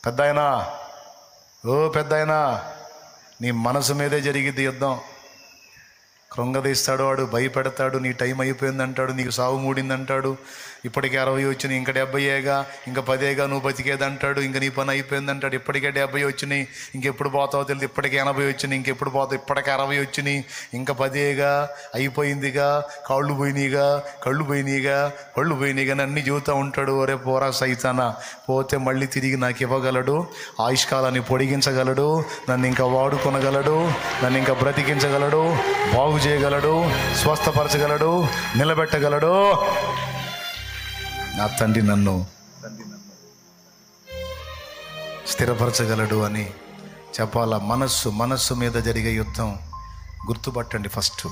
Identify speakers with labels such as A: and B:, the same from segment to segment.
A: పెద్దాయనా, ఓ పెద్దాయనా, నీ మనసు మీదే జరిగిద్ది యుద్ధం. కృంగదీస్తాడు వాడు, భయపెడతాడు. నీ టైం అయిపోయిందంటాడు, నీకు సావు మూడిందంటాడు. ఇప్పటికే 60 వచ్చినాయి, ఇంకా 70ఏగా, ఇంకా 10ఏగా నువ్వు బతికేదంటాడు. ఇంకా నీ పని అయిపోయిందంటాడు. ఇప్పటికే 70 వచ్చినాయి, ఇంకెప్పుడు పోతావో తెలియదు. ఇప్పటికే 80 వచ్చినాయి, ఇంకెప్పుడు పోతావు. ఇప్పటికే 60 వచ్చినాయి, ఇంకా 10ఏగా, అయిపోయిందిగా, కళ్ళు పోయినాయిగా, కళ్ళు పోయినాయిగా అన్నీ చెబుతూ ఉంటాడు. ఒరే పోరా సైతానా, పోతే మళ్ళీ తిరిగి నాకు ఇవ్వగలడు, ఆయుష్కాలాన్ని పొడిగించగలడు, నన్ను ఇంకా వాడుకొనగలడు, నన్ను ఇంకా బ్రతికించగలడు, బాగు చేయగలడు, స్వస్థపరచగలడు, నిలబెట్టగలడు. నా తండ్రి నన్ను స్థిరపరచగలడు అని చెప్పాలా. మనస్సు మీద జరిగే యుద్ధం గుర్తుపట్టండి. ఫస్ట్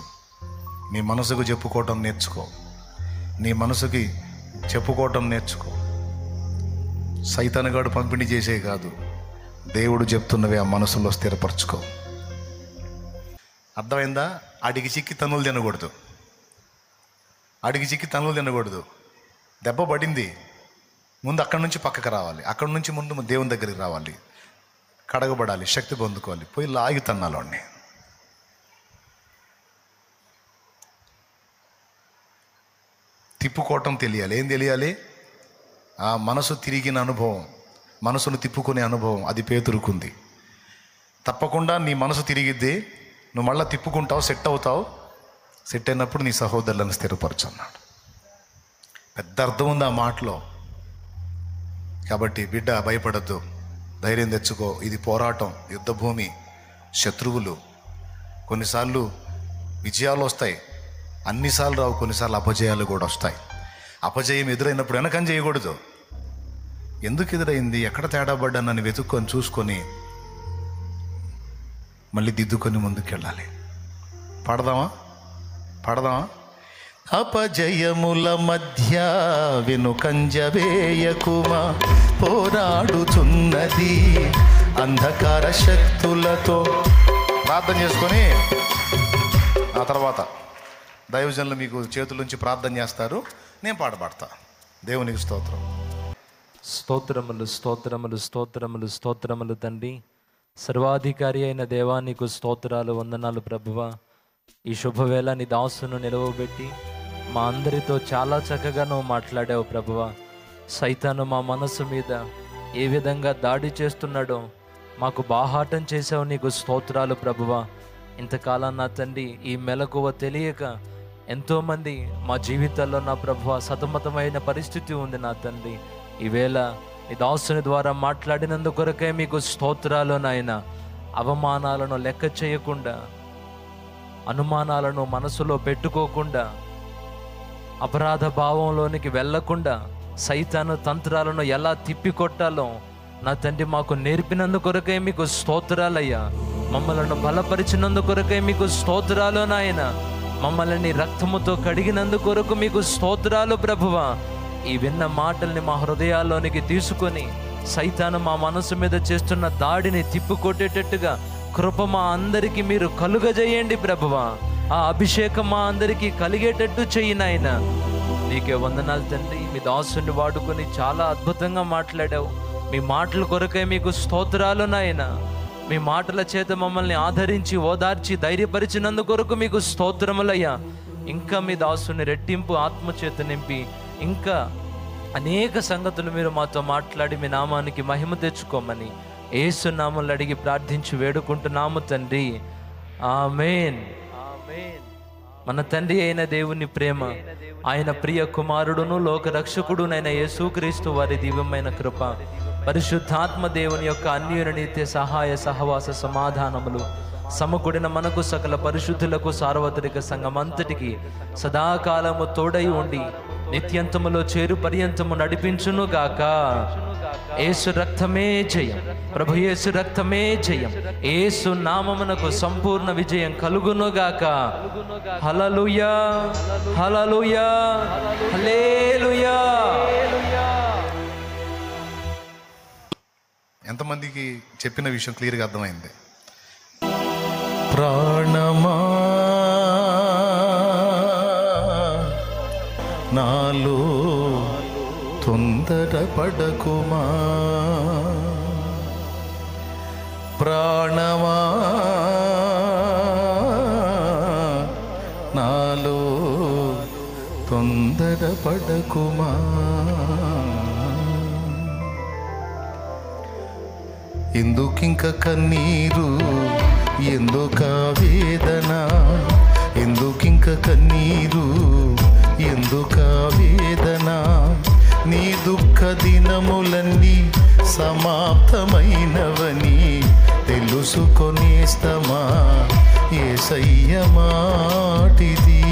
A: నీ మనసుకు చెప్పుకోవటం నేర్చుకో. నీ మనసుకి చెప్పుకోవటం నేర్చుకో. సైతానుగాడు పంపిణీ చేసే కాదు, దేవుడు చెప్తున్నవి ఆ మనసులో స్థిరపరచుకో. అర్థమైందా? ఆడికి చిక్కి తన్నులు తినకూడదు. దెబ్బ పడింది, ముందు అక్కడి నుంచి పక్కకు రావాలి, అక్కడి నుంచి ముందు దేవుని దగ్గరికి రావాలి, కడగబడాలి, శక్తి పొందుకోవాలి, పోయి లాగి తన్నాలు వాడిని. తిప్పుకోవటం తెలియాలి. ఏం తెలియాలి? ఆ మనసు తిరిగిన అనుభవం, మనసును తిప్పుకునే అనుభవం, అది పేతురుకుంది. తప్పకుండా నీ మనసు తిరిగిద్ది, నువ్వు మళ్ళీ తిప్పుకుంటావు, సెట్ అవుతావు. సెట్ అయినప్పుడు నీ సహోదరులను స్థిరపరచు అన్నాడు. పెద్ద అర్థం ఉంది ఆ మాటలో. కాబట్టి బిడ్డ భయపడద్దు, ధైర్యం తెచ్చుకో. ఇది పోరాటం, యుద్ధ భూమి, శత్రువులు. కొన్నిసార్లు విజయాలు వస్తాయి, అన్నిసార్లు రావు. కొన్నిసార్లు అపజయాలు కూడా వస్తాయి. అపజయం ఎదురైనప్పుడు వెనకని చేయకూడదు. ఎందుకు ఎదురైంది, ఎక్కడ తేడా పడ్డానని వెతుక్కొని చూసుకొని మళ్ళీ దిద్దుకొని ముందుకెళ్ళాలి. పాడదామా? అపజయముల మధ్య వెనుకంజ వేయకుమా, పోరాడుతున్నది అంధకార శక్తులతో. ప్రార్థన చేసుకొని ఆ తర్వాత దైవజనులు మీకు చేతుల నుంచి ప్రార్థన చేస్తారు, నేను పాడతా. దేవునికి స్తోత్రం.
B: స్తోత్రములు స్తోత్రములు స్తోత్రములు స్తోత్రములు తండ్రి. సర్వాధికారి అయిన దేవా, నీకు స్తోత్రాలు, వందనాలు ప్రభువా. ఈ శుభవేళ నీ దాసును నిలవబెట్టి మా అందరితో చాలా చక్కగా నువ్వు మాట్లాడావు ప్రభువా. సైతాను మా మనసు మీద ఏ విధంగా దాడి చేస్తున్నాడో మాకు బాహాటం చేసావు, నీకు స్తోత్రాలు ప్రభువా. ఇంతకాలం నా తండ్రి ఈ మెలకువ తెలియక ఎంతోమంది మా జీవితాల్లో నా ప్రభువా సతమతమైన పరిస్థితి ఉంది నా తండ్రి. ఈవేళ నీ దాసుని ద్వారా మాట్లాడినందుకు కొరకే మీకు స్తోత్రాలు నాయన. అవమానాలను లెక్క చేయకుండా, అనుమానాలను మనసులో పెట్టుకోకుండా, అపరాధ భావంలోనికి వెళ్లకుండా, సైతాను తంత్రాలను ఎలా తిప్పికొట్టాలో నా తండ్రి మాకు నేర్పినందుకు కొరకే మీకు స్తోత్రాలయ్యా. మమ్మలను బలపరిచినందుకు కొరకే మీకు స్తోత్రాలు నాయన. మమ్మల్ని రక్తముతో కడిగినందుకు కొరకు మీకు స్తోత్రాలు ప్రభువా. ఈ విన్న మాటల్ని మా హృదయాల్లోనికి తీసుకొని సైతాను మా మనసు మీద చేస్తున్న దాడిని తిప్పికొట్టేటట్టుగా కృప మా అందరికీ మీరు కలుగజేయండి ప్రభువా. ఆ అభిషేకం మా అందరికీ కలిగేటట్టు చెయ్యి నాయన. నీకే వందనాలు తండ్రి. మీ దాసుని వాడుకొని చాలా అద్భుతంగా మాట్లాడావు. మీ మాటల కొరకే మీకు స్తోత్రాలు నాయన. మీ మాటల చేత మమ్మల్ని ఆదరించి ఓదార్చి ధైర్యపరిచినందుకు కొరకు మీకు స్తోత్రములయ్యా. ఇంకా మీ దాసుని రెట్టింపు ఆత్మచేత నింపి ఇంకా అనేక సంగతులు మీరు మాతో మాట్లాడి మీ నామానికి మహిమ తెచ్చుకోమని యేసు నామములో అడిగి ప్రార్థించి వేడుకుంటున్నాము తండ్రి. ఆమేన్. మన తండ్రి అయిన దేవుని ప్రేమ, ఆయన ప్రియ కుమారుడును లోక రక్షకుడునైన యేసుక్రీస్తు వారి దివ్యమైన కృప, పరిశుద్ధాత్మ దేవుని యొక్క అన్యోన్య నిత్య సహాయ సహవాస సమాధానములు సమకూడిన మనకు సకల పరిశుద్ధులకు సార్వత్రిక సంఘమంతటికి సదాకాలము తోడై ఉండి నిత్యంతములో చేరు పర్యంతము నడిపించును గాక. యేసు రక్తమే జయం, ప్రభు యేసు రక్తమే జయం. యేసు నామమునకు సంపూర్ణ విజయం కలుగును గాక. హల్లెలూయా, హల్లెలూయా, హల్లెలూయా.
A: ఎంతమందికి చెప్పిన విషయం క్లియర్గా అర్థమైంది? ప్రాణమా నాలో తొందరపడకుమా, ప్రాణమా నాలో తొందరపడకుమా, ఎందుకింక కన్నీరు, ఎందుక వేదన, ఎందుకింక కన్నీరు, ఎందుక వేదన, నీ దుఃఖ దినములన్నీ సమాప్తమైనవని తెలుసుకొనేస్తమా, యేసయ్య మాటిది.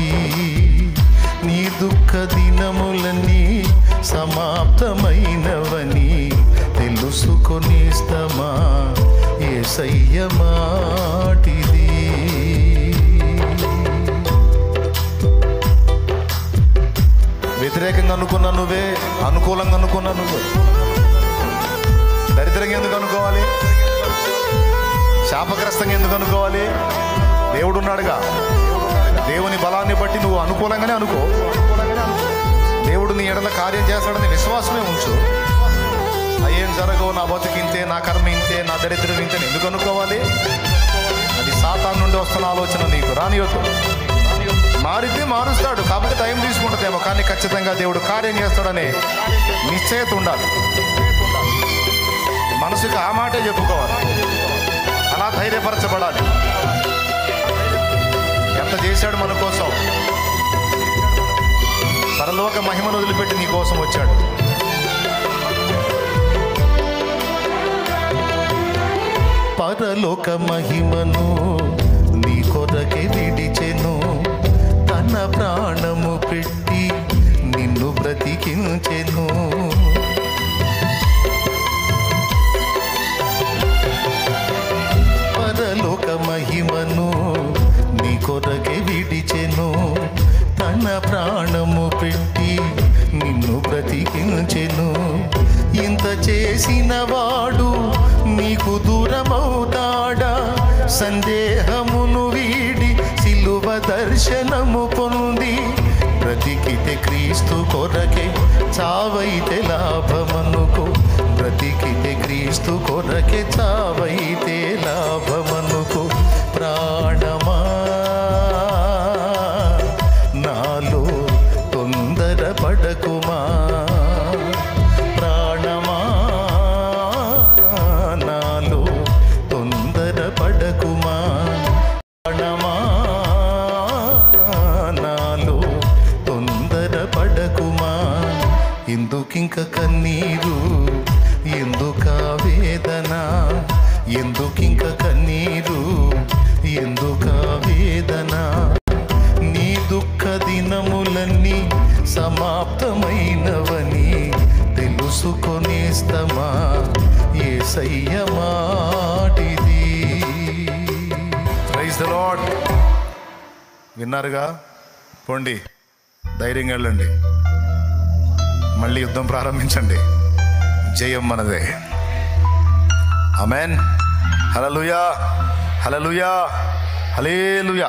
A: నీ దుఃఖ దినములన్నీ సమాప్తమైనవని తెలుసుకొనేస్తమా, యేసయ్య మాటిది. వ్యతిరేకంగా అనుకున్నా నువ్వే, అనుకూలంగా అనుకున్నా నువ్వే. దరిద్రంగా ఎందుకు అనుకోవాలి, శాపగ్రస్తంగా ఎందుకు అనుకోవాలి? దేవుడు ఉన్నాడుగా. దేవుని బలాన్ని బట్టి నువ్వు అనుకూలంగానే అనుకో. దేవుడు నీ ఎడల కార్యం చేస్తాడని విశ్వాసమే ఉంచు. ఏం జరగవు, నా బతుకింతే, నా కర్మ ఇంతే, నా దరిద్రం ఇంతే ఎందుకు అనుకోవాలి? అది సాతాను నుండి వస్తున్న ఆలోచన, నీకు రానియొద్దు. మారితే మారుస్తాడు, కాకపోతే టైం తీసుకుంటుందేమో, కానీ ఖచ్చితంగా దేవుడు కార్యం చేస్తాడనే నిశ్చయత ఉండాలి. మనసుకి ఆ మాటే చెప్పుకోవాలి, అలా ధైర్యపరచబడాలి. ఎంత చేశాడు మన కోసం, పరలోక మహిమను వదిలిపెట్టి నీ కోసం వచ్చాడు. పరలోక మహిమను నీ కొరకే విడిచెను, తన ప్రాణము పెట్టి నిన్ను బ్రతికించెను. పరలోక మహిమను నీ కొరకే విడిచెను, తన ప్రాణము పెట్టి నిన్ను బ్రతికించెను. ఇంత చేసిన వాడు నీకు దూరమవుతాడా? సందేహమును వీడి సిలువ దర్శనము పొంది బ్రతికితే క్రీస్తు కొరకే, చావైతే లాభమనుకో. బ్రతికితే క్రీస్తు కొరకే, చావైతే లాభమనుకో. ప్రాణమా నాలో తొందరపడకుమా, ప్రాణమా నాలో తొందరపడకుమా, ప్రాణమా నాలో తొందరపడకుమా. ఎందుకింక కన్నీరు, ఎందుక వేదన, ఎందుకింక కన్నీరు, ఎందుక వేదన, నీ దుఃఖ దినములన్నీ సమాప్తమైనవని తెలుసుకొనేస్తమా, యేసయ్య మాటిది. Praise the Lord. విన్నారుగా? పోండి, ధైర్యంగా వెళ్ళండి, మళ్ళీ యుద్ధం ప్రారంభించండి. జయం మనదే. ఆమేన్. హల్లెలూయా, హల్లెలూయా, హల్లెలూయా.